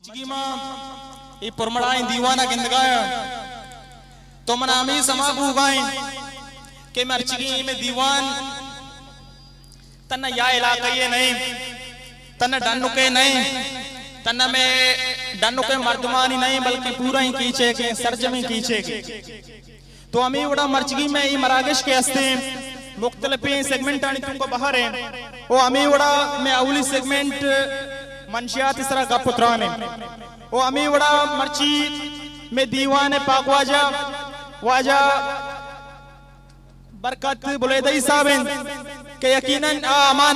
مرچگی ماں ای پرمڑائیں دیوانا گندگایا تو منامی سما بوگائیں کہ مرچگی میں دیوان تنہ یا علاقے نہیں تنہ ڈنکے نہیں تنہ میں ڈنکے مردمانی نہیں بلکہ پورا ہی کیچے کے سرجمی کیچے کے تو ہمیں وڑا مرچگی میں ای مراگش کے ہستے مختلفیں سیگمنٹ آنی تم کو باہر ہیں وہ ہمیں وڑا میں اولی سیگمنٹ منشیات اس طرح کا پترانے وہ ہمیں وڑا مرچی میں دیوان پاک واجہ برکت بلیدئی صاحب کہ یقیناً آما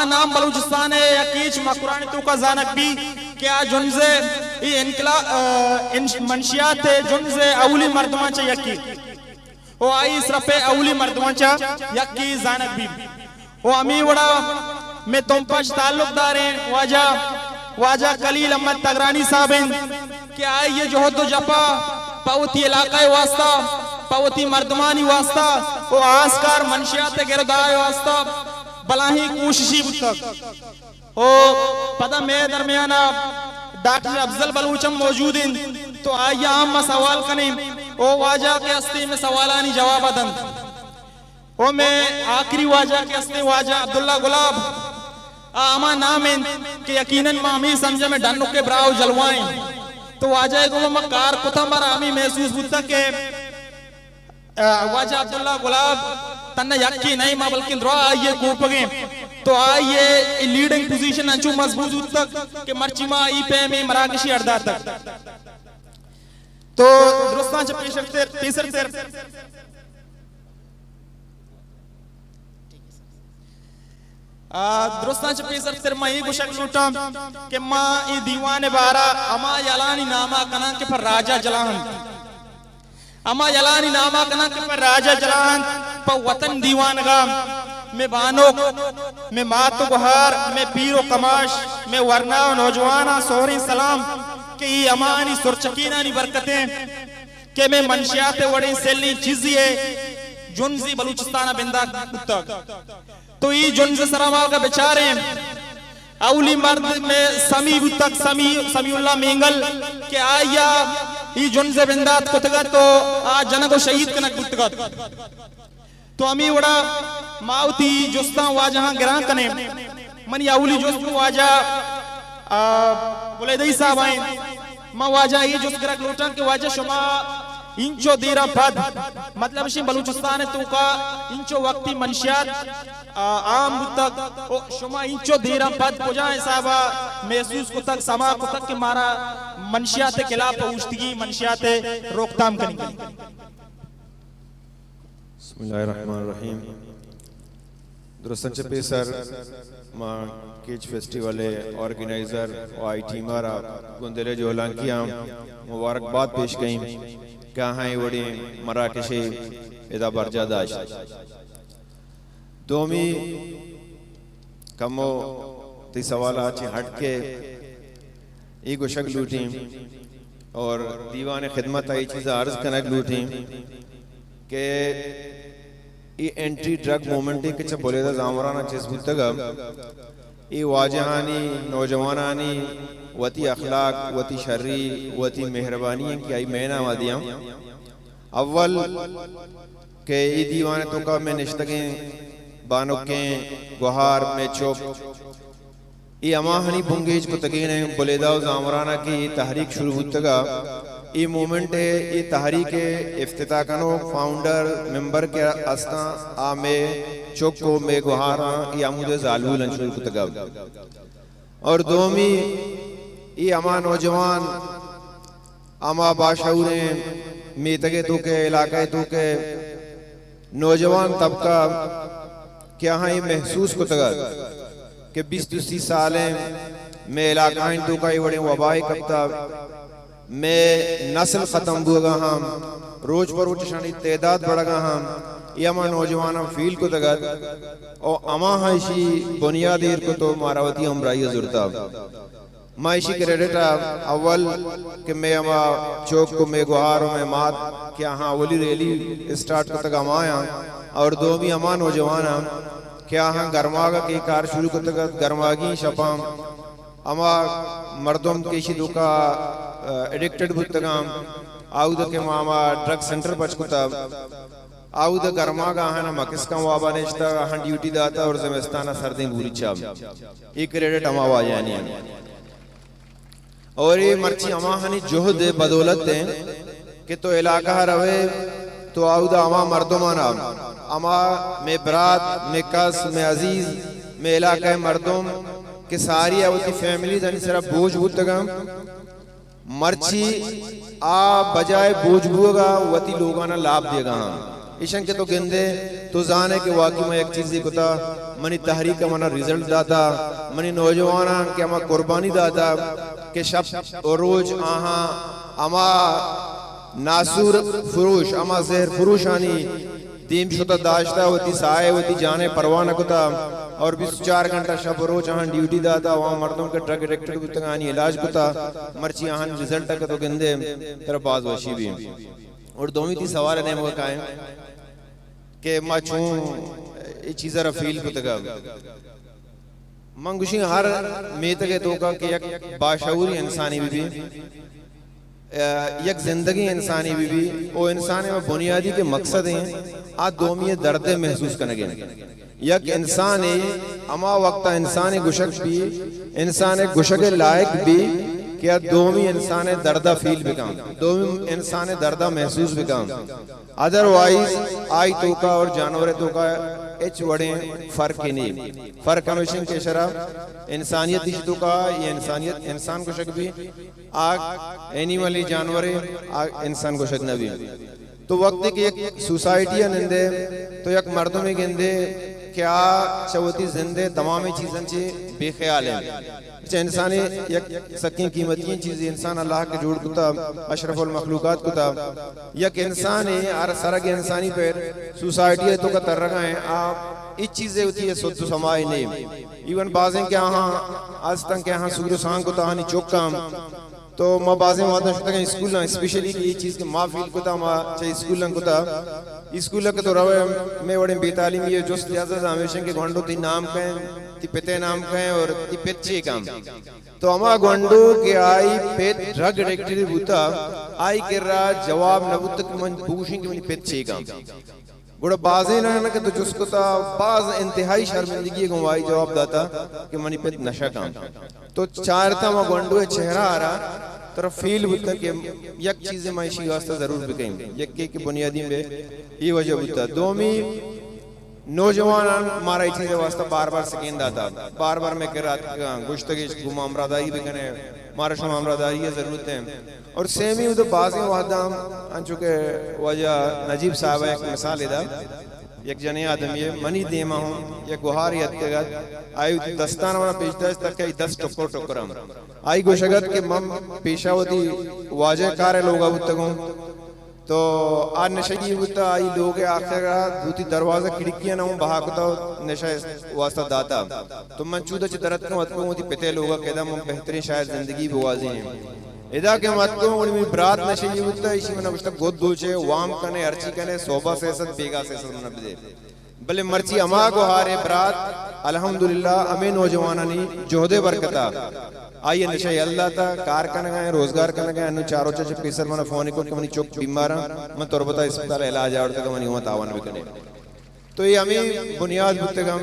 نام بلوچستان ہے یقیچ مقرانی تو کا زانک بھی کیا جنزے منشیات جنزے اولی مردمان چا یکی وہ آئی اس رفع اولی مردمان چا یکی زانک بھی وہ ہمیں وڑا میں تم پاش تعلق داریں واجہ کلیل احمد تگرانی صاحب کہ آئی یہ جہد و جپا پاوتی علاقہ واسطہ پاوتی مردمانی واسطہ وہ آسکار منشیات گردائے واسطہ بلاہی کوششی بتک وہ پدہ میں درمیانہ ڈاکٹر افضل بلوچم موجود ہیں تو آئیہ ہم سوال کریں وہ واجہ کے ہستے میں سوالانی جواب دن وہ میں آخری واجہ کے ہستے واجہ عبداللہ گلاب آما نام ہے کہ یقیناً مامی سمجھے میں ڈنو کے براؤ جلوائیں تو واجہ کو میں کار کتا مرا ہمیں محسوس بودتا کہ واجہ عبداللہ گلاب تنہ یکی نہیں ماں بلکہ درہ آئیے کوپگیں تو آئیے لیڈنگ پوزیشن انچو مضبوط ہوتا کہ مرچی ماں ای پہ میں مراکشی اردار تک تو درستان چا پیسر تیر درستان چا پیسر تیر ماں ہی گوشک لوٹا کہ ماں ای دیوان بارا اما یلانی نامہ کنان کے پر راجہ جلاہن اما یلانی نامہ کنان کے پر راجہ جلاہن پا وطن دیوانگا میں بانوک میں ماتو گہار میں پیر و قماش میں ورنہ و نوجوانہ سوہری سلام کہ ای امانی سرچکینانی برکتیں کہ میں منشیات وڑیں سیلنی چیزی ہے جنزی بلوچستانہ بندہ کتا تو ای جنز سرما کا بچارے اولی مرد میں سمی بتک سمی اللہ مینگل کہ آیا ای جنز بندات کتگا تو آج جنگ و شہید کنک بتگا تو ہمیں وڑا ماؤتی جستان واجہاں گران کنے منی اولی جستو واجہ بلیدئی صاحب آئیں ماں واجہ یہ جست گرک لوٹن کہ واجہ شما انچو دیرہ پد مطلب شیم بلوچستان تو کا انچو وقتی منشیات عام تک شما انچو دیرہ پد کو جائیں صاحبہ محسوس کو تک سما کو تک کہ مارا منشیات خلاف پہوشتگی منشیات روکتام کریں گے بسم اللہ الرحمن الرحیم درستان چپے سر ماں کیچ فیسٹیولے آرگنائزر و آئی ٹیمارا گندلے جو اعلان کیا مبارکباد پیش گئیں کہاں ہی وڑی مراکشی ادا برجا داشت دومی کمو تی سوالا چی ہٹ کے ایک شک لوٹیں اور دیوان خدمت آئی چیزیں عرض کنک لوٹیں کہ ای انٹری ڈرگ مومنٹی کچھ بولے دا زامرانا چیز بولتا گا ای واجہانی نوجوانانی وتی اخلاق وتی شرعی وتی مہربانی ہیں کہ آئی مہینہ وادیاں اول کہ ای دیوانے تو کا میں نشتگیں بانکیں گوہار میں چوپ ای اماہنی بھنگیج کو تگینے بلیدہ و زامرانا کی تحریک شروع ہوتا گا ای مومنٹ ہے ای تحریک افتتاح کنو فاؤنڈر ممبر کے استان آمے چوکو میں گوہاراں ای عمود زالول انشور کو تگا اور دومی ای اما نوجوان اما باشعوریں میتگے تو کے علاقے تو کے نوجوان طبقہ کیا ہاں یہ محسوس کو تگا کہ 20-30 سالیں میں علاقائیں تو کا یہ وڑیں وبائی کبتا میں نسل ختم ہوگا ہم روز پر روچشانی تعداد بڑھا گا ہم یہ اما نوجوانہ فیل کو تگت اور اما ہائشی بنیادیر کو تو ماراوتی امرائی ضرورتا مائشی کریڈیٹا اول کہ میں اما چوک کو میں گوھاروں میں مات کیا ہاں اولی ریلی اسٹارٹ کو تک اما آیا اور دومی اما نوجوانہ کیا ہاں گرماگا کی کار شروع کو تک گرماگی شپام اما مردم کیشی دوکا ایڈکٹڈ بودتگام آود کے ماما ڈرگ سنٹر پچ کتا آود گرما گا ہانا مکس کا وابا نشتا ہاں ڈیوٹی داتا اور زمستانہ سردیں بولی چاب ایک کریڈٹ اما واجانی اور یہ مرچی اما ہنی جہد بدولت دیں کہ تو علاقہ روے تو آود اما مردمانا اما میں برات میں کس میں عزیز میں علاقہ مردم کہ ساری آوتی فیملی دنی صرف بوجھ بودتگام مرچی بجائے بوجھ بوگا وتی لوگانا لاب دے گا ہاں ایشن کے تو گندے تو زانے کے واقعی میں ایک چیزی کتا منی تحریک منا ریزلٹ داتا منی نوجوانا کہ اما قربانی داتا کہ شب اور روز آہاں اما ناسور فروش اما زہر فروش آنی دیم شتا داشتا ہوتی سائے ہوتی جانے پروانہ کتا اور 24 گھنٹہ شب روز آہاں ڈیوٹی داتا وہاں مردوں کے ڈرگ ایڈکٹڈ کتا آنی علاج کتا مرچی آہاں ریزلٹ کا تو گندے طرف باز وشی بھی اور دومی تھی سوال نے موقع ہے کہ ما چون یہ چیزہ رفیل کتگا منگوشی ہر میتگے توکا کہ یک باشعوری انسانی بھی یک زندگی انسانی بھی او انسانی میں بنیادی کے مقصد ہیں آج دومی درد محسوس کرنگے یک انسانی اما وقتا انسانی گشک بھی انسانی گشک لائق بھی کہ دومی انسانی دردہ فیل بکام دومی انسانی دردہ محسوس بکام ادروائز آئی توکا اور جانور توکا اچ وڑیں فرق ہی نہیں فرق ہمیشن کے شرح انسانیت اس توکا یہ انسانیت انسان کو شک بھی آگ اینیملی جانورے انسان کو شک نہ بھی تو وقت کی ایک سوسائٹی نندے تو یک مردوں میں گندے کیا چوتی زندے تمامی چیزیں چی بے خیال ہیں انسانی یک سکین قیمتی چیزیں انسان اللہ کے جوڑ کتا اشرف المخلوقات کتا یک انسانی سرگ انسانی پر سوسائٹی تو کا ترگا ہیں آپ اس چیزیں ہوتی ہے سوچ سمائی نہیں ایون بازیں کیا ہاں آج تک کیا ہاں سگر سان کو تاہنی چوکام تو ما بازیں وعدہ شکتا کہ اسکول نہ اسپیشلی کہ یہ چیز کے ما فیل کتا ما چاہے اسکول نہ کتا اسکول نہ کتا روے میں وڑیں بے تعلیمی ہے جو سیازہ ہمیشن کے گھنڈو تی نام کہیں تی پتے نام کہیں اور تی پچے کام تو اما گھنڈو کہ آئی پیت ڈرگ ایڈکٹڈ بوتا آئی کر رہا جواب نہ بوتا کہ من پوشیں کہ منی پچے کام گوڑا بازیں نہ کہ تو جس کو تا باز انتہائی شرمندگی گنوائی جواب داتا کہ منی پیت نشہ کام تو چارتا ما گھنڈو چہرہ آ رہا طرف فیل ہوتا کہ یک چیزیں معاشی واسطہ ضرور بکیں یک کے بنیادی میں یہ وجہ ہوتا دومی نوجوان مارا یہ چیزیں واسطہ بار بار سکین داتا بار بار میں کہہ رہا گوشتگی گم امراداری بکنے مارا شما امراداری کی ضرورت ہے اور سیمی ہو تو بازیں وعدہ چونکہ وجہ نجیب صاحب ایک مثال دا یک جنی آدمی ہے منی دیما ہوں یک گوھاری اتگت آئی دستان وانا پیشتا ہے تک کہ 10 ٹکر ٹکرم آئی گوشگت کہ مم پیشہ ہوتی واجہ کارے لوگا بتگوں تو آج نشگی ہوتا آئی لوگ آخر دوتی دروازہ کھڑکیاں نہ ہوں بہا کتا نشہ واسطہ داتا تو من چودہ چی درد کا مطلب ہوتی پتے لوگا کہتا من بہترین شاید زندگی بوازی ہیں ادا کے مطلب انہی میں برات نشگی ہوتا اسی میں نوشتہ گود دوچے وام کنے ارچی کنے صوبہ سیست بیگا سیست منہ بدے بلے مرچی اما کو ہارے برات الحمدللہ ہمیں نوجوانانی جہدے برکتا آئیے نشائی اللہ تا کار کرنے گئے روزگار کرنے گئے انہوں چاروں چاچے پیسر منہ فونی کو کہ منی چوک بیمارا من تربتا اسپتال علاج آورتا کہ منی ہوا تاوان بھی کرنے تو یہ ہمیں بنیاد بھتے گا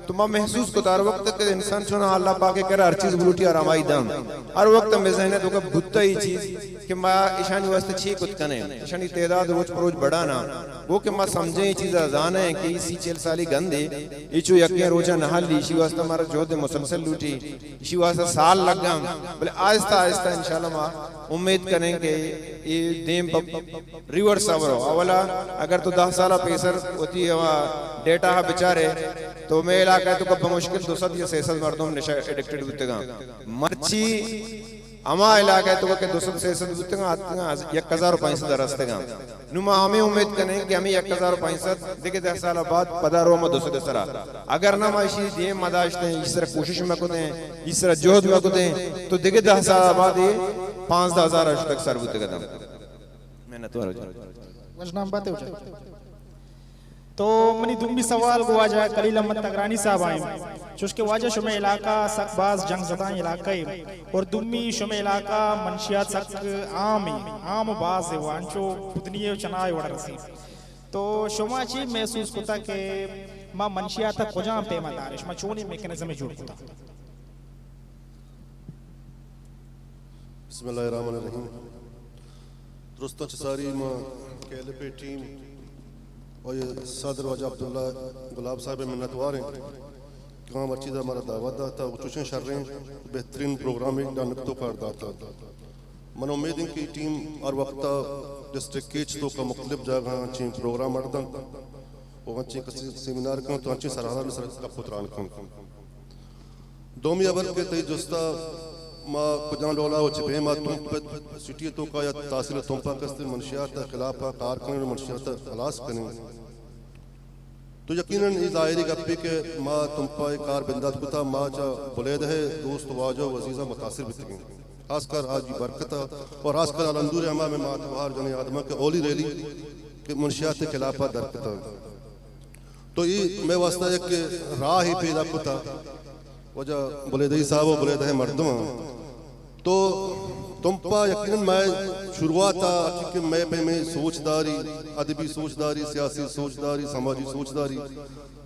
تو میں محسوس کو تار وقت کہ انسان چونا اللہ پاکے کر ہر چیز بلوٹی اور آمائی دام ہر وقت میں ذہنت ہوگا بھتا ہی چیز کہ میں اشانی واسطے چھی کت کنے اشانی تعداد روز پر روز بڑھانا وہ کہ میں سمجھیں یہ چیز آزان ہے کہ اسی 40 سالی گندے ایچو یقین روچہ نحل لی اسی واسطہ ہمارا جہد مسلسل لوٹی اسی واسطہ سال لگ گا بلے آہستہ آہستہ انشاءاللہ میں امید کریں کہ یہ دیم ریورس آورو اولا اگر تو 10 سالہ پیسر ہوتی ہے ڈیٹا ہاں بچارے تو میں علاقہ ہے تو کب بمشکل 200 یا 600 مردوں نشہ ایڈکٹڈ ہوتے گا مرچی اما علاقہ ہے تو کہ 200-600 ہوتے گا آتے گا 1500 درستے گا نما ہمیں امید کریں کہ ہمیں 1500 دیکھے 10 سالہ بعد پدا رو میں 200 دسرا اگر نہ معاشی دیم مداشتے ہیں اس طرح کوشش میں کو دیں اس طرح جہد میں کو دیں تو دیکھے 10 سالہ بعد یہ 5000 تک سر ہوتے گا محنت ہو رہا وجنام باتیں ہو جائے تو منی دومی سوال کو واجہ کلیل احمد تگرانی صاحب آئیں چوش کے واجہ شمع علاقہ سک باز جنگ زدان علاقہ اور دومی شمع علاقہ منشیات سک عام باز ہے وانچو پتنی چنائے وڑ رسی تو شما چی محسوس کتا کہ ما منشیات کجاں پیما دارش ما چونی میکنزم جوڑ کتا. بسم اللہ الرحمن الرحیم. درستہ چساری ما کہلے پہ ٹیم اور یہ صدر واجہ عبداللہ گلاب صاحب منتوار ہیں کہ ہم اچھی دا ہمارا دعوت دا تھا چوشیں شر رہے ہیں بہترین پروگرام ایک نکتوں کا اردار تھا. من امید ہیں کہ ٹیم اور وقتا ڈسٹرکٹ کیچ تو کا مختلف جگہ اچھی پروگرام اردن اور اچھی کسی سیمینار کن تو اچھی سرحدہ میں سرحد کا پتران کن دومی ابر کے تی جستا ما کجان ڈولا ہو چپے ما تم پت سٹی تو کا یا تاثیر تم پا کستے منشیات خلاف کار کرنے منشیات خلاص کرنے تو یقیناً یہ ظاہری گپی کہ ما تم پا کار بندات کتا ما چا بلید ہے دوست واجہ وزیزہ متاثر بتگیں خاص کر آج برکتا اور خاص کر الندور احمد میں ماتوار جنہی آدمہ کے اولی ریلی کہ منشیات خلافہ درکتا تو یہ میں واسطہ ہے کہ راہ ہی پیدا کتا وجہ بلیدہی صاحب و بلیدہ مردمہ تو تم پا یقیناً میں شروعات تھا کہ میں پہ میں سوچ داری ادبی سوچ داری سیاسی سوچ داری سماجی سوچ داری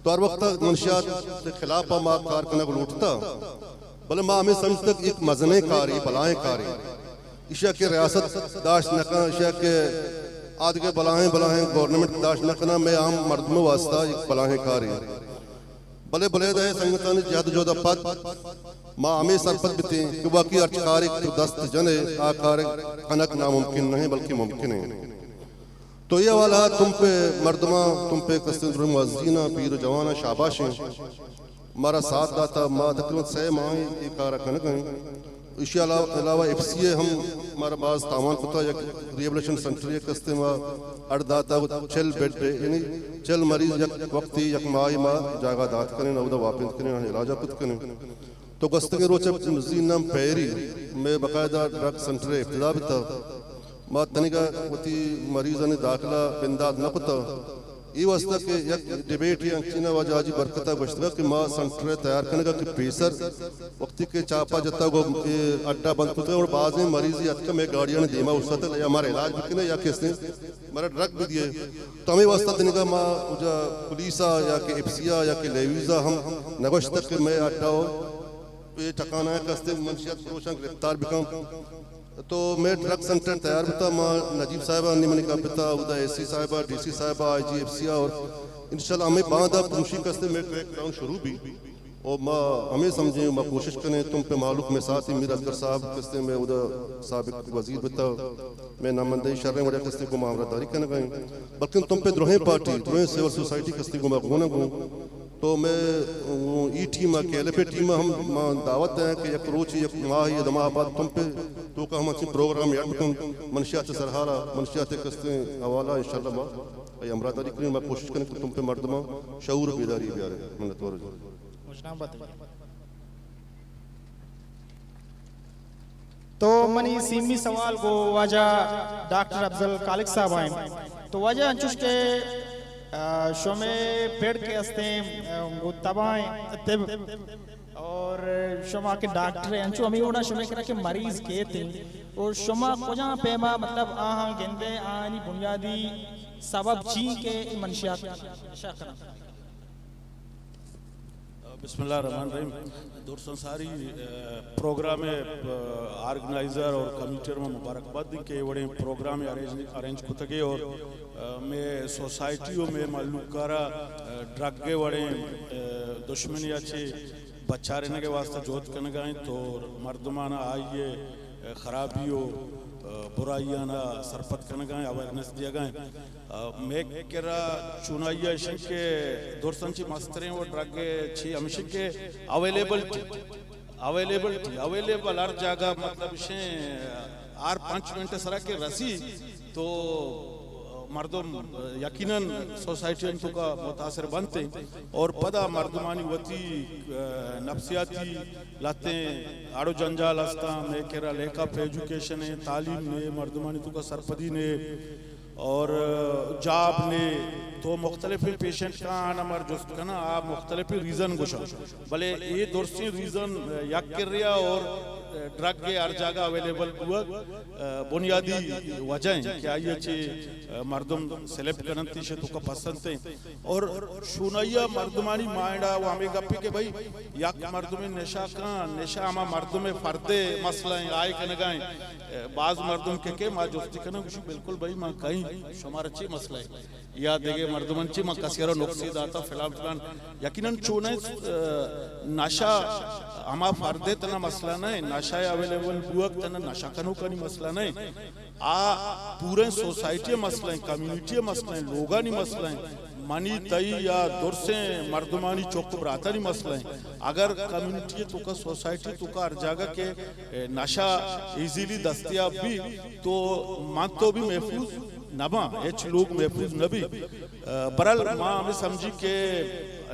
تو ہر وقت منشیات خلافہ ماں کارکنہ کو لوٹتا بلے ماں ہمیں سمجھ تک ایک مزنے کاری بلائیں کاری اشیاء کے ریاست داشت نکنا اشیاء کے آدھگے بلائیں گورنمنٹ داشت نکنا میں عام مردموں واسطہ ایک بلائیں کاری بلے بلے دے سنگتان جہد جودہ پت ماں ہمیں سرپت بتیں کہ باقی ارچکاری دست جنے آکار خنک ناممکن نہیں بلکہ ممکن ہے. تو یہ والا تم پہ مردمہ تم پہ قصد معززینہ پیر جوانہ شاباشیں ہمارا ساتھ داتا ماں تقریباً 6 ماہ ایک کارا کنک ہیں. اسی علاوہ ایف سی اے ہم ہمارا بعض تاوان کتا یک ریبلیشن سنٹر یک کستے ماں اڑ داتا چل بیڈ پہ یعنی چل مریض یک وقتی یک ماہی ماں جاگہ دات کریں نو دا واپس کریں علاجہ کت کریں تو گستے کے روچے مزین نام پیری میں باقاعدہ ڈرگ سنٹر ابتدا بھی تھا ماں تنگا وتی مریضانی داخلہ بنداد نہ کتا یہ واسطہ کہ یک ڈیبیٹ یا انچینہ واجہ آجی برکتہ گوشتگا کہ ماں سنٹر تیار کرنے گا کہ پیسر وقتی کے چاپا جتا گو اڈا بند کتے اور بعضیں مریضی اتکا میں گاڑیاں نے دیما اس ساتھ یا ہمارا علاج بکنے یا کس نے ہمارا ڈرگ بھی دیئے تو ہمیں واسطہ دینے گا ماں پولیسا یا کہ اپسیا یا کہ لیویزا ہم نگوشتہ کہ میں اڈا ہو یہ ٹکانا ہے کستے منشیات پروشاں گرفتار بکاں تو میں ڈرگ سنٹر تیار بتا ماں نجیب صاحبہ نے منی کا پتا ادا اے سی صاحبہ ڈی سی صاحبہ آئی جی ایف سی اور انشاءاللہ ہمیں باندھا پروشی کستے میں کریک ڈاؤن شروع بھی اور ماں ہمیں سمجھیں ماں کوشش کریں تم پہ معلوم میں ساتھ ہی میر اصغر صاحب کستے میں ادا سابق وزیر بتا میں نامندہی شرعیں وڑیا کستے کو معاملہ داری کرنے گئیں بلکہ تم پہ دروہیں پارٹی دروہیں سیول سوسائٹی کستے کو میں گونا گوں تو میں ای ٹیم اکیلے پہ ٹیم ہم دعوت دیں کہ یک روچ یک ماہ یہ دماغ آباد تم پہ تو کہ ہم اچھی پروگرام یاد بکن منشیات سرحارہ منشیات کستے حوالہ انشاءاللہ ماں یہ امراداری کریں میں کوشش کریں کہ تم پہ مردمہ شعور بیداری بیارے منت ورجو. تو منی سیمی سوال کو واجہ ڈاکٹر افضل کالک صاحب آئیں تو واجہ انچوش کے شمع پیڑ کے ہستیں وہ تبائیں طب اور شما کے ڈاکٹر ہیں انچو ہمیں اوڑا شما کرا کہ مریض کہتے ہیں اور شما کجاں پیما مطلب آہاں گندے آنی بنیادی سبب چین کے منشیات شاکرہ. بسم اللہ الرحمن الرحیم. دورسن ساری پروگرام آرگنائزر اور کمیٹر میں مبارکباد دی کہ وڑے پروگرام ارینج کتگے اور میں سوسائٹیوں میں معلوم کارا ڈرگ کے وڑے دشمنی اچھے بچارے نگے واسطہ جوت کرنے گئیں تو مردمانہ آئیے خرابیوں برائیانا سرپت کرنے گئیں اویرنس دیا گئیں. میں کہہ چونائیہ شن کے دورسن چی مستریں وہ ڈرگ چھی ہمیشہ کے اویلیبل ہر جگہ مطلب شن ہر 5 منٹ سرا کے رسی تو مردم یقیناً سوسائٹی انتو کا متاثر بنتے اور پدا مردمانی وطی نفسیاتی لاتے آڑو جنجال ہستا میں کہہ رہا لیک اپ ایجوکیشن ہے تعلیم نے مردمانی تو کا سرپدی نے اور جاب نے تو مختلف پیشنٹ کا آنا مر جست کنا آپ مختلف ریزن گوشا بلے یہ درستی ریزن یک کر رہا اور ڈرگ کے ہر جگہ اویلیبل ہوا بنیادی وجہ ہیں کہ آئیے چھے مردم سلیپ کرنتی شے تو کا پسند تھے اور شونائیہ مردمانی مائنڈا وہ ہمیں گپی کہ بھائی یک مردمی نشا کان نشا ہما مردمی فردے مسئلہ ہیں آئے کنگائیں بعض مردم کے ماں جوستی کنگ گوشی بالکل بھائی ماں کہیں شمار اچھی مسئلہ ہے یا دیکھے مردمان چی ماں کسیرہ نقصی داتا فلان فلان یقیناً چونے نشا ہما فردے تنا مسئلہ نہیں نشا اویلیبل بوک تنا نشا کنو کنی مسئلہ نہیں پورے سوسائٹی مسئلہ ہیں کمیونٹی مسئلہ ہیں لوگانی مسئلہ ہیں منی تئی یا دور سے مردمانی چوک براتانی مسئلہ ہیں اگر کمیونٹی تو کا سوسائٹی تو کا ہر جگہ کے نشا ایزیلی دستیاب بھی تو مان تو بھی محفوظ نبا ایچ لوگ محفوظ نبی برال ماں ہمیں سمجھی کہ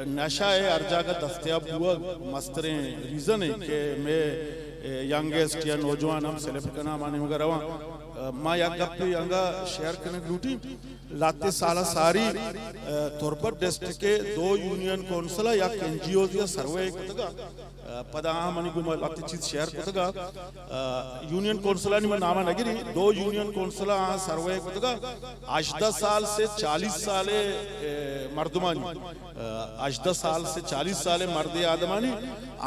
نشا ہے ہر جگہ دستیاب ہوا مستریں ریزن ہے کہ میں ینگیسٹ یا نوجوان ہم سیلیب کرنا مانے مگر رواں ماں یا گپی ینگا شیئر کرنے لوٹی لاتے سالہ ساری تورپٹ ڈسٹرکٹ کے 2 یونین کونسلہ یا NGOز یا سروے کتگا پدا آمانی کو لاتے چیز شیئر کتگا یونین کونسلہ نہیں میں نامہ نگری 2 یونین کونسلہ آن سروے کتگا 18 سال سے 40 سال مردمانی 18 سال سے 40 سال مرد آدمانی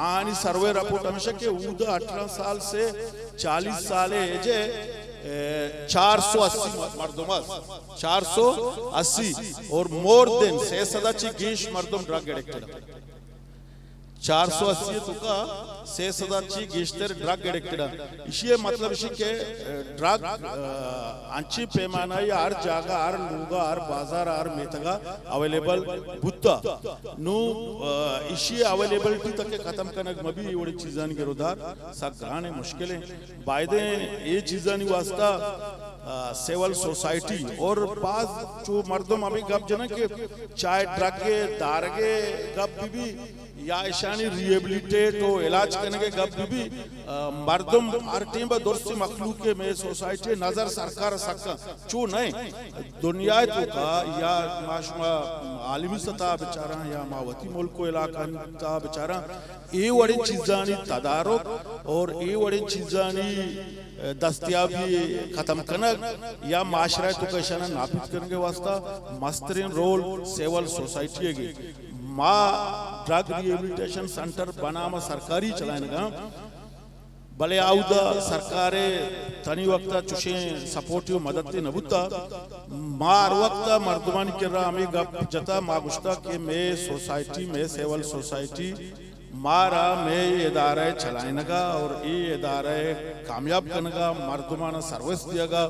آنی سروے رپورٹ ہمیشہ کہ اودا 18 سال سے 40 سال ایجے 480 مردمات 480 اور مور دن 600 چی گیش مردم ڈرگ ایڈکٹڈ 480 تو کا 600 چی گیشتر ڈرگ ایڈکٹڈ اسی مطلب اسی کہ ڈرگ انچی پیمانہ یا ہر جاگہ ہر لوگا ہر بازار ہر میتگا اویلیبل بھتا نو اسی اویلیبلٹی تک ختم کنگ مبی یہ چیزانی کے ردار سکرانے مشکلیں بائدیں یہ چیزانی واسطہ سیول سوسائٹی اور بعض جو مردم ابھی گپ جنا کہ چاہے ڈرگ کے دارگے گپ بھی یا اشانی ریبلیٹیٹ ہو علاج کرنے کے گپ بھی مردم ہر ٹیم با درستی مخلوق کے میں سوسائٹی نظر سرکار سکتا چو نہیں دنیا تو کا یا معاشمہ عالمی سطح بچارہ یا ماوتی ملک کو علاقہ تا بچارہ اے وڑی چیزانی تدارک اور اے وڑی چیزانی دستیابی ختم کنگ یا معاشرہ تو کا اشانہ ناپید کرنے کے واسطہ مسترین رول سیول سوسائٹی ہے گی ماں ڈرگ ریبلیٹیشن سنٹر بناما سرکاری چلائیں گا بلے آؤدہ سرکارے تنی وقتا چوشیں سپورٹیو مددتی نبوتا ماں ہر وقتا مردمانی کر رہا ہمیں گپ جتا ماں گشتا کہ میں سوسائٹی میں سیول سوسائٹی مارا میں یہ ادارہ چلائیں گا اور یہ ادارہ کامیاب کرنگا مردمانہ سروس دیا گا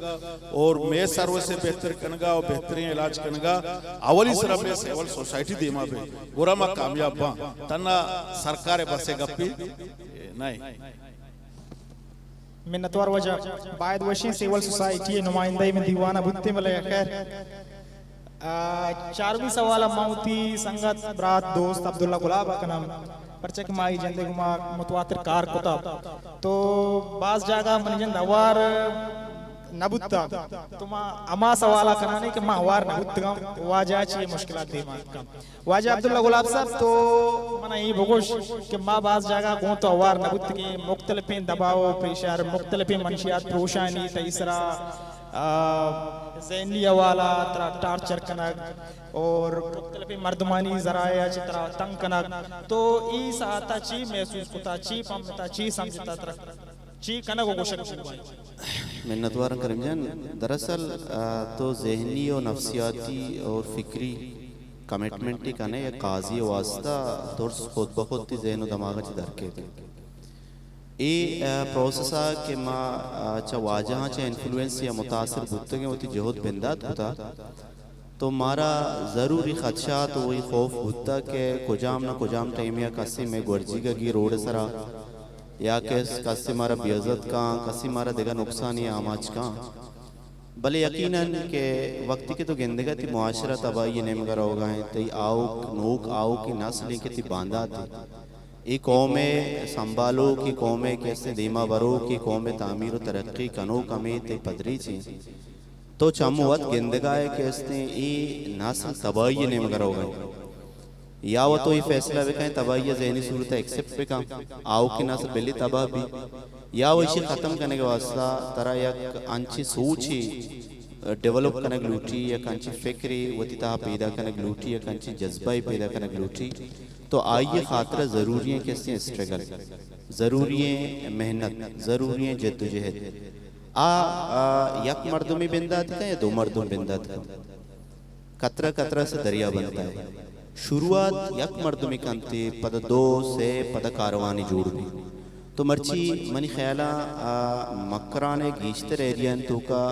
اور میں سروس سے بہتر کرنگا اور بہترین علاج کرنگا اولی سرہ میں سیول سوسائٹی دیما بے گورا ماں کامیاب باں تنہ سرکار بسے گپی نہیں منتوار وجہ باید وشی سیول سوسائٹی نمائندہی میں دیوانہ بھتے ملے خیر 4ویں سوالہ موتی سنگت برات دوست عبداللہ گلاب کا نام پرچہ کہ مائی جندے گما متواتر کار کتا تو بعض جاگہ من جند اوار نبوتا تو ماں اما سوالہ کرانے کہ ماں اوار نبوتا واجہ چیئے مشکلات دے ماں واجہ عبداللہ گلاب صاحب تو منہ یہ بگوش کہ ماں بعض جاگہ گون تو اوار نبوتا کہ مختلفیں دباؤ پیشار مختلفیں منشیات پروشانی تیسرا ذہنی حوالہ ترہ ٹارچر کنگ اور مختلف مردمانی ذرائع چترہ تنگ کنگ تو ای ساعتا چی محسوس کتا چی پامتا چی سمجھتا ترہ چی کنگ و گوشک شروع منتوار کرم جان دراصل تو ذہنی و نفسیاتی اور فکری کمیٹمنٹی کنے یا قاضی واسطہ درس خود بخود تی ذہن و دماغ چی درکے تھے ای پروسیسا کہ ما چا واجہاں چا انفلوینس یا متاثر بھتے گئے ہوتی جہد بندات ہوتا تو مارا ضروری خدشات وہی خوف بھتا کہ کجام نہ کجام ٹائم یا کسی میں گورجی کا گی روڑ سرا یا کسی مارا بیعزت کان کسی مارا دیگا نقصان یا آماج کان بلے یقیناً کہ وقتی کے تو گندگا تی معاشرہ تباہی نمگر ہو گئے تی آؤک نوک آؤک کی نسلی کے تی باندھا تی ای قومیں سنبھالو کی قومیں کیسے دیما برو کی قومیں تعمیر و ترقی کنو کمی تے پدری چی تو چاموت گندگائے کہ اس نے ای ناسل تباہی نے مگر ہوگا یا وہ تو یہ فیصلہ بکائیں تباہی ذہنی صورت ایکسپٹ بکائیں آؤ کی ناسل بلی تباہ بھی یا وہ اسی ختم کرنے کے واسطہ ترہ یک انچی سوچی ڈیولپ کرنے گلوٹی یک انچی فکری وطیتہ پیدا کرنے گلوٹی یک انچی جذبائی پیدا کرنے گلوٹی تو آئیے خاطرہ ضروری ہیں کس نے اسٹرگل ضروری ہیں محنت ضروری ہیں جد و جہد یک مردمی بندات کا یا دو مردم بندات کا قطرہ قطرہ سے دریا بنتا ہے شروعات یک مردمی کنتی پدا دو سے پدا کاروانی جوڑ بھی تو مرچی منی خیالہ مکرانے گیشتر ایریان تو کا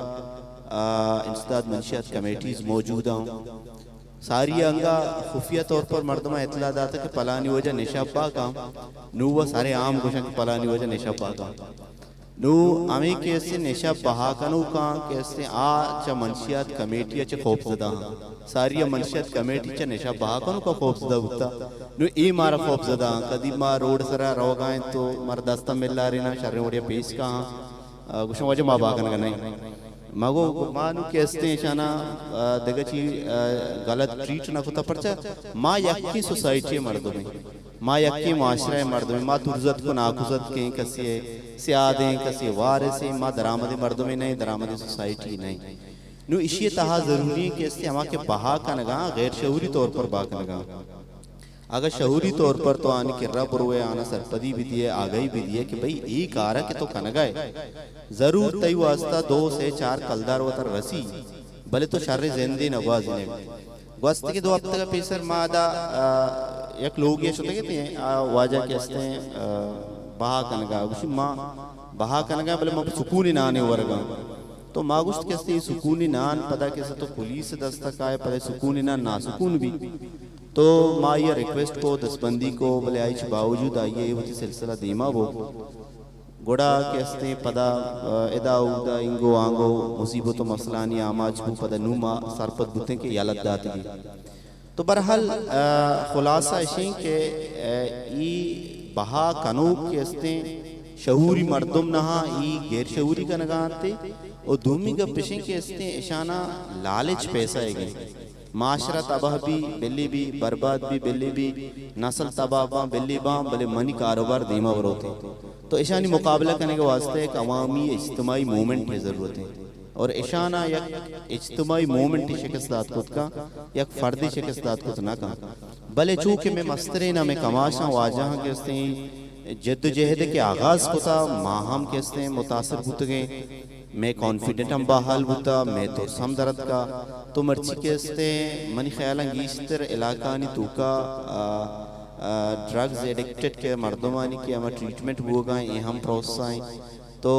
انسداد منشیات کمیٹیز موجود ہوں ساری انگا خفیہ طور پر مردمہ اطلاع داتا کہ پلانی وجہ نشاب باقا نو وہ سارے عام گوشن کہ پلانی وجہ نشاب باقا نو ہمیں کیسے نشاب بہاکنو کان کیسے آچا منشیات کمیٹی اچھا خوب زدہ ہاں ساری منشیات کمیٹی چا نشاب بہاکنو کا خوب زدہ ہوتا نو ای مارا خوب زدہ ہاں کدی ماں روڈ سرا رو گائیں تو مارا دستا مل لارینا شرن وڑیا پیس کا ہاں گوشن وجہ ماں باقن کا نہیں مگو مانو کیستے شانا دگا چی غلط ٹریٹ نہ کتا پرچا ماں یکی سوسائٹی مردوں میں ماں یکی معاشرہ مردوں میں ماں ترزت کو ناکوزت کے کسی سیادیں کسی وارثیں ماں درامد مردوں میں نہیں درامد سوسائٹی نہیں نو اسی تہا ضروری ہے کہ اس کے ہماں کے بہا کا نگاں غیر شعوری طور پر با کا نگاں اگر شعوری طور پر تو آنی کرا پروے آنا سرپدی بھی دیئے آگئی بھی دیئے کہ بھئی ایک آرہ کے تو کنگائے ضرور تی واسطہ 2 سے 4 کلدار وطر رسی بلے تو شر زندی نگوازی نے گوستے کے 2 ہفتہ کا پیسر مادہ یک لوگ یہ شوتے کہتے ہیں واجہ کہستے ہیں بہا کنگا گوشی ماں بہا کنگا بلے ماں سکونی نانے ورگا تو ماں گوشت کہستے ہیں سکونی نان پدا کہستے تو پولیس دستک آئے پدا سکونی نان نا سکون بھی تو ماں یہ ریکویسٹ کو دستبندی کو بلے آئیچ باوجود آئیے ہوتی سلسلہ دیما وہ گوڑا کہستے پدا ادا اودا انگو آنگو مصیبت و مسئلانی آماج کو پدا نوما سرپت بوتیں کہ یالت داتی گی تو برحال خلاصہ اشیں کہ ای بہا کنوک کہستے شعوری مردم نہا ای غیر شعوری کا نگانتے اور دومی کا پشیں کہستے اشانہ لالچ پیسہ ہے گئے معاشرہ تباہ بھی بلی بھی برباد بھی بلی بھی نسل تباہ باں بلی باں بلے منی کاروبار دیما وروتے تو اشانی مقابلہ کرنے کے واسطے ایک عوامی اجتماعی مومنٹ کی ضرورت ہے اور اشانہ یک اجتماعی مومنٹ شکست دات خود کا یک فردی شکست دات خود نہ کا بلے چونکہ میں مسترینہ میں کماشاں واجہاں کہستے ہیں جد و جہد کے آغاز کو تا ماہم کہستے ہیں متاثر ہوتے گئے میں کانفیڈنٹ ہم باحال ہوتا میں تو سمدرد کا تو مرچی کہستے ہیں منی خیال انگیشتر علاقانی توکا ڈرگز ایڈکٹڈ کے مردمانی کی ہمیں ٹریٹمنٹ ہو گئے یہ ہم پروسس آئیں تو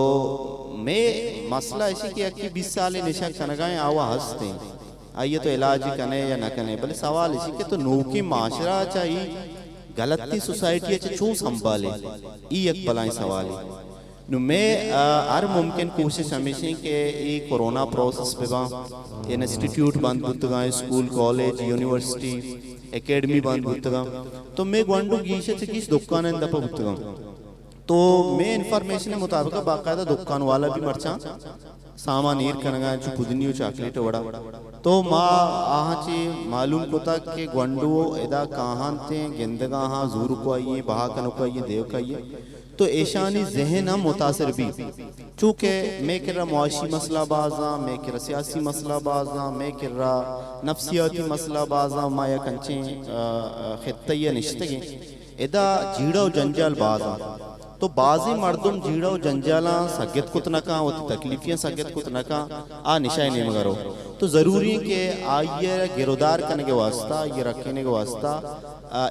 میں مسئلہ ایسی کہ اکی 20 سالے نشہ کنگائیں آوہ ہستے ہیں آئیے تو علاج کنے یا نہ کنے بلے سوال اسی کہ تو نوکی معاشرہ چاہیے غلطی سوسائٹی اچھا چون سنبھالے ای ایک بلائیں سوالی نو میں ہر ممکن کوشش ہمیشہ کہ یہ کورونا پروسس پہ باں انسٹیٹیوٹ بند بھتگاں اسکول کالج یونیورسٹی اکیڈمی بند بھتگاں تو میں گوانڈو گیشے سے کس دکان اندہ پہ بھتگاں تو میں انفارمیشن مطابقہ باقاعدہ دکان والا بھی مرچاں سامان ایر کنگاں چو پودنیو چاکلیٹ وڑا تو ماں آہاں چی معلوم کو تا کہ گوانڈو ادا کہاں تے گندگاں ہاں زور کو آئیے بہا کنو کو آئیے دیو کو آئیے تو ایشانی ذہن ہم متاثر بھی چونکہ میں کر رہا معاشی مسئلہ بازاں میں کر رہا سیاسی مسئلہ بازاں میں کر رہا نفسیاتی مسئلہ بازاں مایا کنچیں خطیہ نشتگیں ادا جیڑا و جنجال بازاں تو بعضی مردم جیڑا و جنجالاں سگت کت نکاں و تکلیفیاں سگت کت نکاں نشائی نہیں مگرو تو ضروری ہے کہ آئیے گرودار کرنے کے واسطہ یہ رکھنے کے واسطہ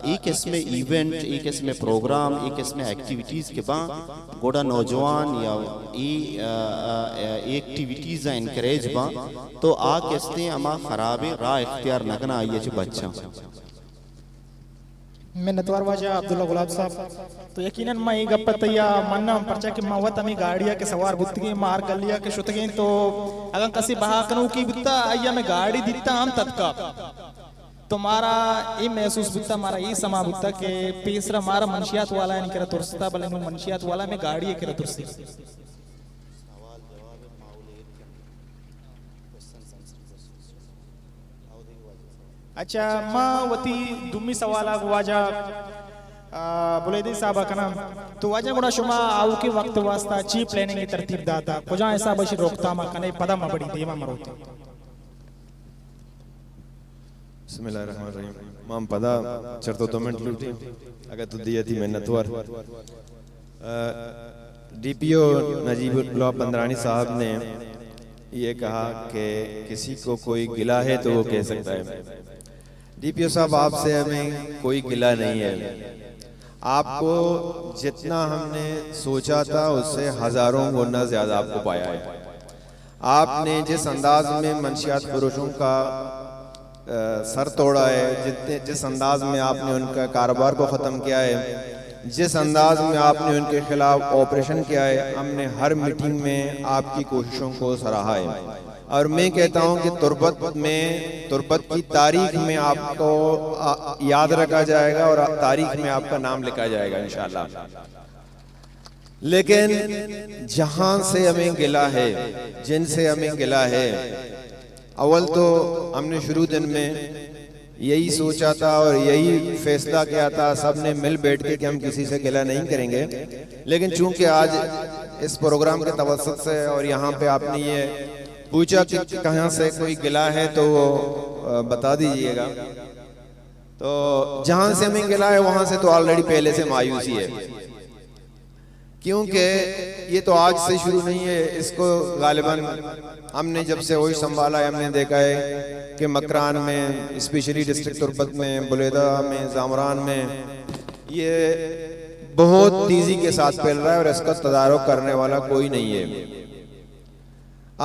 ایک اس میں ایونٹ ایک اس میں پروگرام ایک اس میں ایکٹیویٹیز کے بعد گوڑا نوجوان یا ایکٹیویٹیز انکریج بعد تو آگ کہستے ہیں اما خراب راہ اختیار نکنا آئیے چھے بچہ میں نتوار واجہ عبداللہ غلاب صاحب تو یقیناً میں ایک گپت یا مننا ہم پرچا کہ میں وقت ہمیں گاڑیا کے سوار بھتگیں مار گلیا کے شتگیں تو اگر کسی بہا کنو کی بھتا آئیا میں گاڑی دیتا ہم تدکا تو مارا یہ محسوس بھتا مارا یہ سما بھتا کہ پیسرا مارا منشیات والا ہے نہیں کرا ترستا بلے نو منشیات والا میں گاڑی ہے کرا ترسی اچھا ما وتی دومی سوالا واجا بولے دی صاحب کنا تو واجا گڑا شما آو کی وقت واسطہ چی پلاننگ ترتیب داتا کجا ایسا بشی روکتا ما کنے پدا ما بڑی دیما مروتا بسم اللہ الرحمن الرحیم مام پدا چرتو تو منٹ لوٹی اگر تو دیتی محنتوار ڈی پی او نجیب اللہ بندرانی صاحب نے یہ کہا کہ کسی کو کوئی گلہ ہے تو وہ کہہ سکتا ہے. ڈی پی او صاحب آپ سے ہمیں کوئی گلہ نہیں ہے. آپ کو جتنا ہم نے سوچا تھا اس سے ہزاروں گنا زیادہ آپ کو پایا ہے. آپ نے جس انداز میں منشیات فروشوں کا سر توڑا ہے, جس انداز میں آپ نے ان کا کاروبار کو ختم کیا ہے, جس انداز میں آپ نے ان کے خلاف آپریشن کیا ہے, ہم نے ہر میٹنگ میں آپ کی کوششوں کو سراہا ہے. اور میں کہتا ہوں کہ تربت کی تاریخ میں آپ کو یاد رکھا جائے گا اور تاریخ میں آپ کا نام لکھا جائے گا انشاءاللہ. لیکن جہاں سے ہمیں گلہ ہے, جن سے ہمیں گلہ ہے, اول تو ہم نے شروع دن میں یہی سوچا تھا اور یہی فیصلہ کیا تھا سب نے مل بیٹھ کے کہ ہم کسی سے گلہ نہیں کریں گے. لیکن چونکہ آج اس پروگرام کے توسط سے اور یہاں پہ آپ نے یہ پوچھا کہ کہاں سے کوئی گلہ ہے تو وہ بتا دیجئے گا. تو جہاں سے ہمیں گلہ ہے وہاں سے تو آلریڈی پہلے سے مایوسی ہے, کیونکہ یہ تو آج سے شروع نہیں ہے. اس کو غالباً ہم نے جب سے ہوش سنبھالا ہے ہم نے دیکھا ہے کہ مکران میں, اسپیشلی ڈسٹرکٹ تربت میں, بلیدہ میں, زامران میں یہ بہت تیزی کے ساتھ پھیل رہا ہے اور اس کا تدارک کرنے والا کوئی نہیں ہے.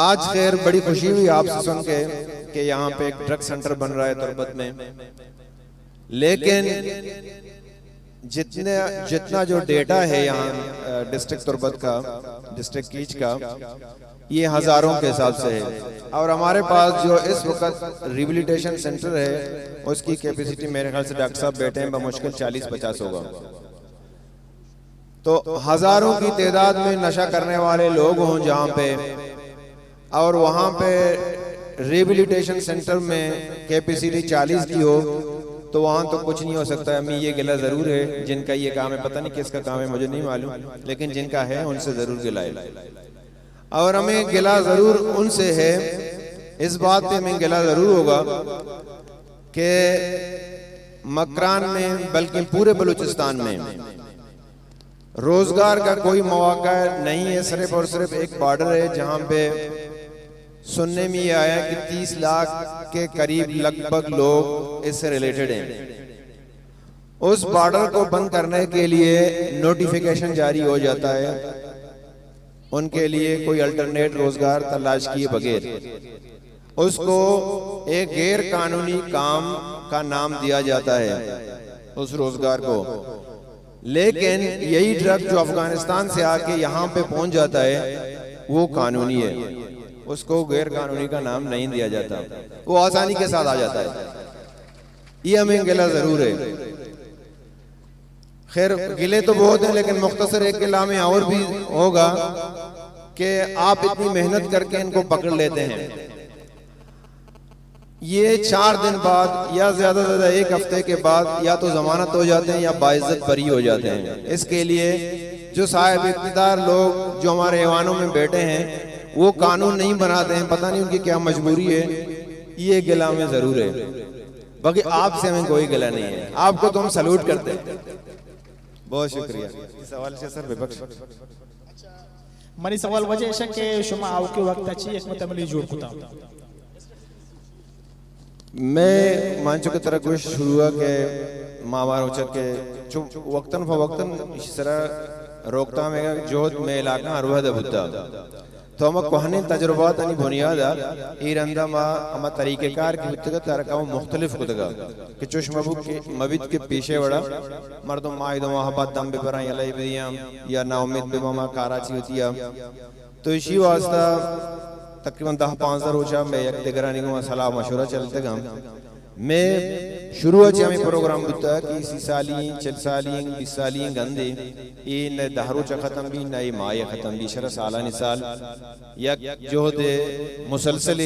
آج خیر بڑی خوشی ہوئی آپ سے سن کے کہ یہاں پہ ایک ڈرگ سنٹر بن رہا ہے تربت میں, لیکن جتنا جو ڈیٹا ہے یہاں ڈسٹرکٹ تربت کا, ڈسٹرکٹ کیچ کا, یہ ہزاروں کے حساب سے ہے. اور ہمارے پاس جو اس وقت ریبلیٹیشن سینٹر ہے اس کی کیپیسٹی میرے خیال سے ڈاکٹر صاحب بیٹھے ہیں بمشکل 40-50 ہوگا. تو ہزاروں کی تعداد میں نشہ کرنے والے لوگ ہوں جہاں پہ, اور وہاں پہ ریبلیٹیشن سینٹر میں کیپیسٹی 40 کی ہو, تو وہاں تو کچھ نہیں ہو سکتا. ہمیں یہ گلہ ضرور ہے, جن کا یہ کام ہے, پتہ نہیں کس کا کام ہے مجھے نہیں معلوم, لیکن جن کا ہے ان سے ضرور گلہ ہے. اور ہمیں گلہ ضرور ان سے ہے, اس بات پہ ہمیں گلہ ضرور ہوگا کہ مکران میں بلکہ پورے بلوچستان میں روزگار کا کوئی مواقع نہیں ہے. صرف اور صرف ایک بارڈر ہے جہاں پہ سننے میں یہ آیا کہ 30 لاکھ کے قریب لگ بھگ لوگ اس سے ریلیٹڈ ہیں. اس بارڈر کو بند کرنے کے لیے نوٹیفیکیشن جاری ہو جاتا ہے, ان کے لیے کوئی الٹرنیٹ روزگار تلاش کیے بغیر اس کو ایک غیر قانونی کام کا نام دیا جاتا ہے اس روزگار کو. لیکن یہی ڈرگ جو افغانستان سے آ کے یہاں پہ پہنچ جاتا ہے وہ قانونی ہے, اس کو غیر قانونی کا نام نہیں دیا جاتا, وہ آسانی کے ساتھ آ جاتا ہے. یہ ہمیں گلہ ضرور ہے. خیر گلے تو بہت ہیں, لیکن مختصر ایک گلہ میں اور بھی ہوگا کہ آپ اتنی محنت کر کے ان کو پکڑ لیتے ہیں, یہ 4 دن بعد یا زیادہ سے زیادہ 1 ہفتے کے بعد یا تو ضمانت ہو جاتے ہیں یا باعزت بری ہو جاتے ہیں. اس کے لیے جو صاحب اقتدار لوگ جو ہمارے ایوانوں میں بیٹھے ہیں وہ قانون نہیں بناتے ہیں, پتہ نہیں ان کی کیا مجبوری ہے. یہ گلہ میں ضرور ہے, باقی آپ سے ہمیں کوئی گلہ نہیں ہے. آپ کو تو ہم سلوٹ کرتے ہیں. بہت شکریہ. سوال سے سر بے بخش منی سوال وجہ ہے کہ شما آو کے وقت اچھی ایک متعملی جوڑ کتا میں مانچو کی طرح کوشش شروع ہوا کہ ماہوار ہوچا کہ وقتاً فوقتاً اس طرح روکتا میں جوہد میں علاقہ اروہ دا بھتا تو ہمیں کوہنے تجربات انہی بنیادا ایرندہ ہمیں طریقہ کار کی ہوتا ترکہ وہ مختلف ہوتا کہ چوش مبید کے پیشے وڑا مردم ماہدہ محبت دم بے برائیں علیہ بدیاں یا نا امید بے ماما کاراچی ہوتی ہے. تو اسی واسطہ تقریباً 10-15 روچہ میں یک دیگرانی کو مسئلہ مشورہ چلتے گا میں شروع سے ہمیں پروگرام بتا کہ 30 سالین 40 سالین 20 سالین گندے یہ نہ دہرو چا ختم بھی نہ مائے ختم بھی شرح سالانی سال یک جہد مسلسل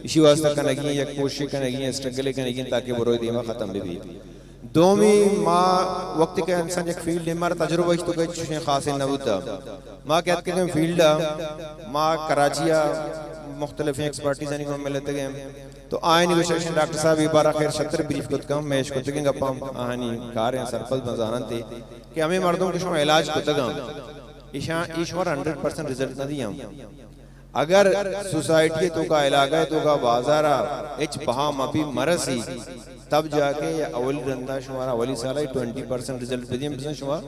اسی واسطہ کنگی یک کوشش کنگی اسٹرگل کنگی تاکہ وہ روی دیما ختم بھی دومی ما وقت کا انسان ایک فیلڈ ہے مارا تجربہ اس تو کہ چوشیں خاص نبوتا ما کہتے کہ فیلڈ ما کراچیا مختلف ایکسپرٹیز کو ملتے گئے تو آئینی گوششن ڈاکٹر صاحب بارا خیر 70 بریف کت کم میں اشکو تکیں گا پام آہنی کار ہیں سرپل بنزانن تے کہ ہمیں مردوں کو شما علاج کت گا ایشور 100% رزلٹ نہ دیا اگر سوسائٹی تو کا علاقہ ہے تو کا بازارہ اچ بہا مبی مرسی تب جا کے اولی رندہ شمارا اولی سالہ 20% رزلٹ پہ دیم بسن شما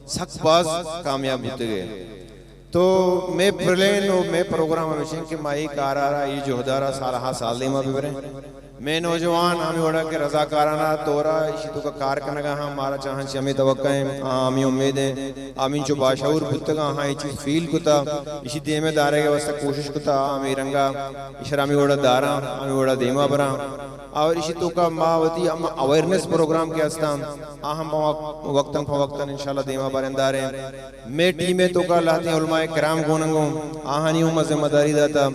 سخت باز کامیاب ہوتے گئے تو میں پرلین و میں پروگرام ہمیشن کہ مائی کارارا یہ جہدارا سالہا سال دیما بھی بریں میں نوجوان ہمیں وڑا کے رضاکارانہ تورا اسی تو کا کار کنگا ہاں مارا چاہاں چی ہمیں توقع ہیں ہمیں امید ہیں آمین چو باشعور بھتگا ہاں یہ چیز فیل کتا اسی دیمے دارے گے واسطہ کوشش کتا ہمیں رنگا اشرامی وڑا دارا ہمیں وڑا دیما برا اور اسی تو کا ماوتی ہم اویرنس پروگرام کے استام ہم وقتاً فوقتاً انشاءاللہ دیما بارندار ہیں میں ٹیمیں تو کا لاتی علماء کرام گوننگوں آہانی ہوں ذمہ داری داتا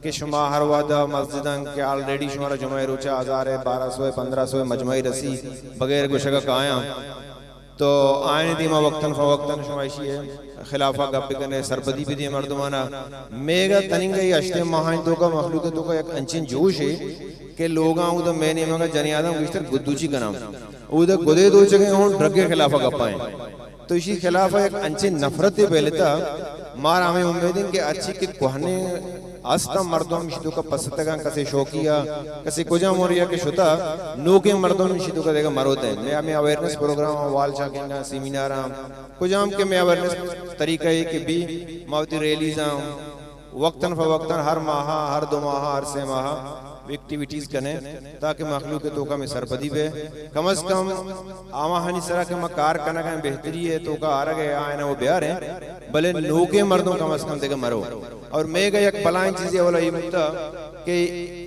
کہ شما ہر وعدہ مسجدان کے آلریڈی شمارا جمعہ روچہ 1200 1500 مجمعی رسی بغیر گوشگا کا آیا تو آئین دیما وقتاً فوقتاً شمائشی ہے خلافہ گپ کرنے سرپدی بھی دی مردمانا میگا تننگی اشتے ماہائن تو کا مخلوق تو کا ایک انچین جوش ہے کہ لوگاں او دا میں نے مگا جنی آدم گوشتر گدوچی کنام او دا گدے دو چکے ہوں ڈرگے خلافہ گپائیں تو اسی خلافہ ایک انچین نفرت پہلے تا مارا ہمیں امیدیں کہ اچھی کہ کوہنے آستا مردوں میں شدو کا پستگان کسی شوکیا کسی کجا موریا کے شتا نوکے مردوں میں شدو کا دیکھا مروتے ہیں میں ہمیں اویرنس پروگرام وال چاکینگا سیمینارا کجا ہم کے میں اویرنس طریقہ ہے کہ بھی موتی ریلیزاں وقتاً فوقتاً ہر ماہا ہر 2 ماہا ہر 3 ماہا ایکٹیویٹیز کریں تاکہ مخلوق کے توقع میں سرپدی پہ کم از کم آماہانی سرا کے مکار کرنا کہیں بہتری ہے توقع آرہ گئے آئینہ وہ بیار ہیں بلے لوگے مردوں کم از کم دیکھا مرو اور میں گا یک پلائن چیزیں والا یہ بتا کہ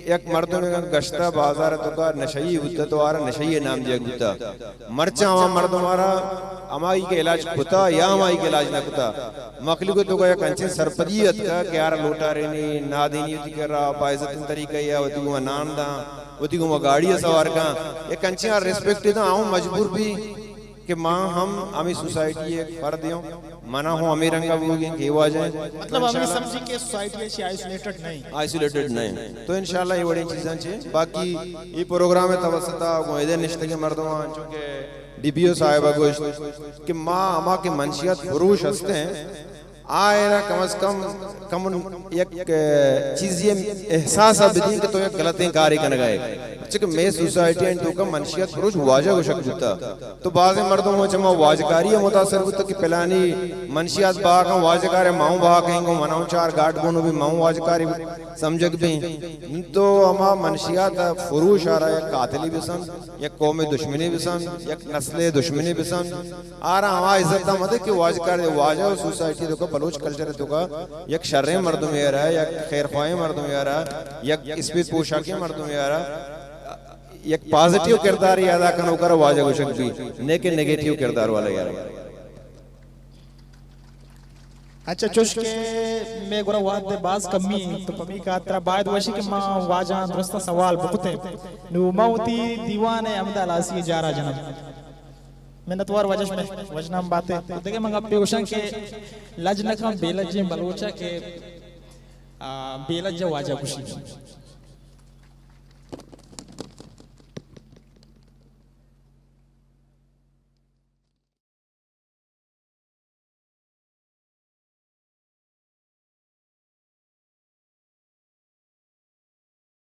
یک مردوں میں گشتہ بازار تو کا نشئی ہوتا تو آرہ نشئی نام دیا ہوتا مرچہ آمہ مردوں آرہ امائی کے علاج کتا یا امائی کے علاج نہ کتا مخلوق تو کا یک انچین سرپدیت کا کہ آرہ لوٹا رہنی نادینی ہوتی کر رہا پائزتن طریقہ یا ہوتی گو نان دا ہوتی گو گاڑی سوار کا یک انچین ریسپیکٹ دا آؤں مجبور بھی کہ ماں ہمیں سوسائٹی ایک فرد ہوں منع ہوں ہمیں رنگا بھوگیں کہ وہ آ جائیں مطلب ہمیں سمجھی کہ سوسائٹی ایسی آئسولیٹڈ نہیں تو انشاءاللہ یہ بڑی چیزیں چھے باقی یہ پروگرام توسطہ گوئیدے نشتے کے مردمان چونکہ ڈی پی او صاحبہ گوشت کہ ماں کے منشیات فروش ہستے ہیں آئے نا کم از کم یک چیز یہ احساس آبدین کہ تو یک غلطیں کاری کرنے گئے چکہ میں سوسائٹی ہیں تو کا منشیات فروش واجہ کو شک جتا تو بعض مردوں ہوں چمہ واجکاری ہے متاثر ہوتا کہ پلانی منشیات باہا کھاں واجکار ہے ماؤں باہا کہیں گو مناؤں 4 گاٹ گونو بھی ماؤں واجکاری سمجھک بھی تو ہما منشیات فروش آ رہا ہے قاتلی بسن یک قوم دشمنی بسن یک نسل دشمنی بسن آ رہا ہما عزت دا مدد کہ واجکار ہے واجہ سوسائٹی تو کا بلوچ کلچر ہے تو کا یک شرع مردوں میں آ رہا ہے یک خیر خواہیں مردوں میں آ رہا ہے یک اسپیت پوشاکی مردوں میں آ رہا ہے یک پازیٹیو کردار یادا کنو کرو واجہ گوشک بھی نیکن نیگیٹیو کردار والا یارا اچھا چوش کے میں گورا واد دے باز کمی تو پمی کا ترہ باید وشی کہ ماں واجہ درستہ سوال بکتے نو موتی دیوان احمد علاسی جارہ جنب میں نتوار وجش میں وجنام باتیں دیکھیں منگا پیوشن کے لجنکم بیلجیں بلوچہ کے بیلج واجہ کشی